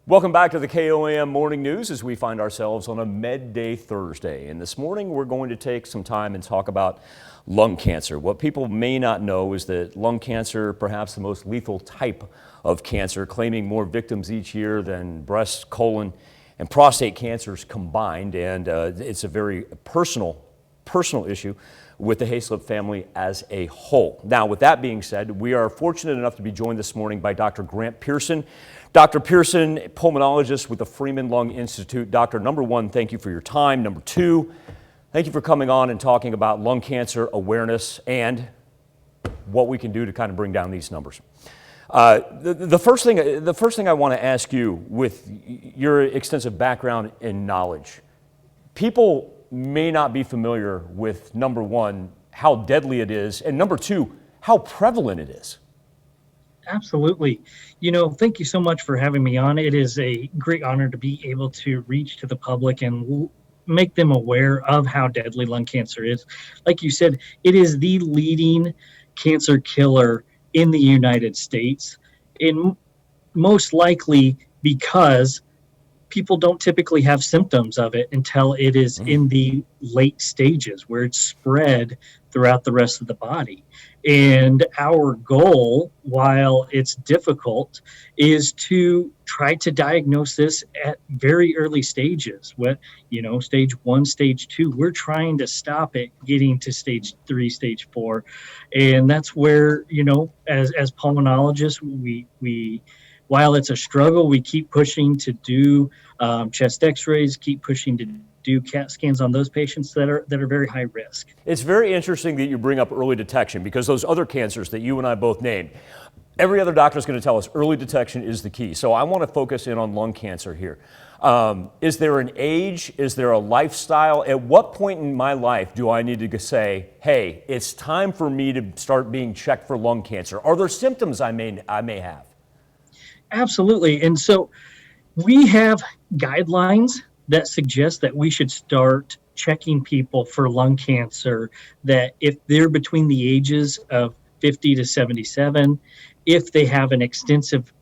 Welcome back to the KOAM Morning News as we find ourselves on a Medday Thursday. And this morning we're going to take some time and talk about lung cancer. What people may not know is that lung cancer, perhaps the most lethal type of cancer, claiming more victims each year than breast, colon, and prostate cancers combined. And it's a very personal issue with the Hayslip family as a whole. Now, with that being said, we are fortunate enough to be joined this morning by Dr. Grant Pearson. Dr. Pearson, pulmonologist with the Freeman Lung Institute. Doctor, number one, thank you for your time. Number two, thank you for coming on and talking about lung cancer awareness and what we can do to kind of bring down these numbers. The first thing I want to ask you, with your extensive background and knowledge, people may not be familiar with, number one, how deadly it is, and number two, how prevalent it is. Absolutely. Thank you so much for having me on. It is a great honor to be able to reach to the public and make them aware of how deadly lung cancer is. Like you said, it is the leading cancer killer in the United States, and most likely because people don't typically have symptoms of it until it is in the late stages where it's spread throughout the rest of the body. And our goal, while it's difficult, is to try to diagnose this at very early stages. Stage 1, stage 2, we're trying to stop it getting to stage 3, stage 4. And that's where, as pulmonologists, we while it's a struggle, we keep pushing to do chest x-rays, keep pushing to do CAT scans on those patients that are very high risk. It's very interesting that you bring up early detection, because those other cancers that you and I both named, every other doctor is going to tell us early detection is the key. So I want to focus in on lung cancer here. Is there an age? Is there a lifestyle? At what point in my life do I need to say, hey, it's time for me to start being checked for lung cancer? Are there symptoms I may have? Absolutely. And so we have guidelines that suggest that we should start checking people for lung cancer, that if they're between the ages of 50 to 77, if they have an extensive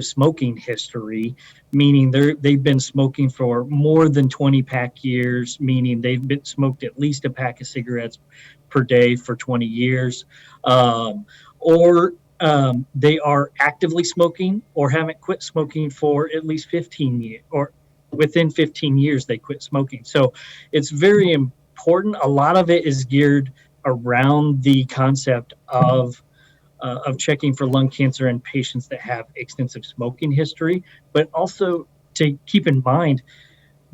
smoking history, meaning they've been smoking for more than 20 pack years, meaning they've been smoked at least a pack of cigarettes per day for 20 years, or they are actively smoking or haven't quit smoking for at least 15 years, or within 15 years they quit smoking. So it's very important. A lot of it is geared around the concept of checking for lung cancer in patients that have extensive smoking history, but also to keep in mind,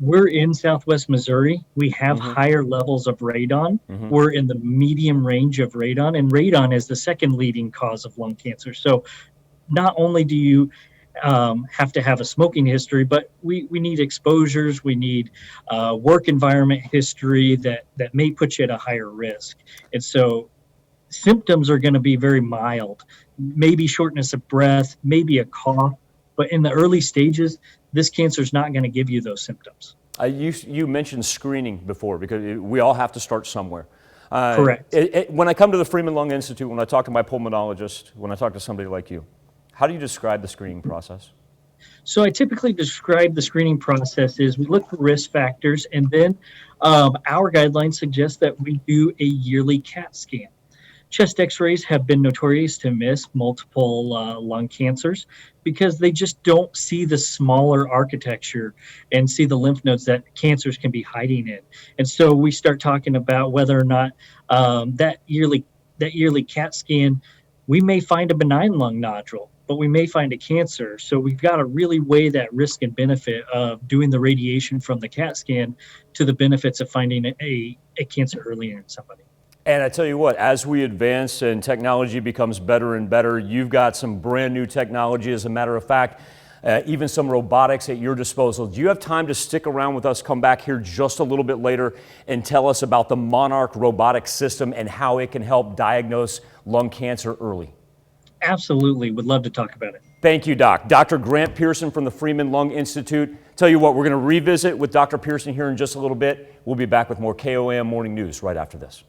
we're in Southwest Missouri. We have higher levels of radon. We're in the medium range of radon, and radon is the second leading cause of lung cancer. So not only do you have to have a smoking history, but we need exposures. We need work environment history that may put you at a higher risk. And so symptoms are going to be very mild, maybe shortness of breath, maybe a cough. But in the early stages, this cancer is not going to give you those symptoms. You mentioned screening before, because we all have to start somewhere. Correct. When I come to the Freeman Lung Institute, when I talk to my pulmonologist, when I talk to somebody like you, how do you describe the screening process? So I typically describe the screening process is we look for risk factors, and then our guidelines suggest that we do a yearly CAT scan. Chest x-rays have been notorious to miss multiple lung cancers because they just don't see the smaller architecture and see the lymph nodes that cancers can be hiding in. And so we start talking about whether or not that yearly CAT scan, we may find a benign lung nodule, but we may find a cancer. So we've got to really weigh that risk and benefit of doing the radiation from the CAT scan to the benefits of finding a cancer earlier in somebody. And I tell you what, as we advance and technology becomes better and better, you've got some brand new technology. As a matter of fact, even some robotics at your disposal. Do you have time to stick around with us, come back here just a little bit later and tell us about the Monarch robotic system and how it can help diagnose lung cancer early? Absolutely. Would love to talk about it. Thank you, Doc. Dr. Grant Pearson from the Freeman Lung Institute. Tell you what, we're going to revisit with Dr. Pearson here in just a little bit. We'll be back with more KOAM Morning News right after this.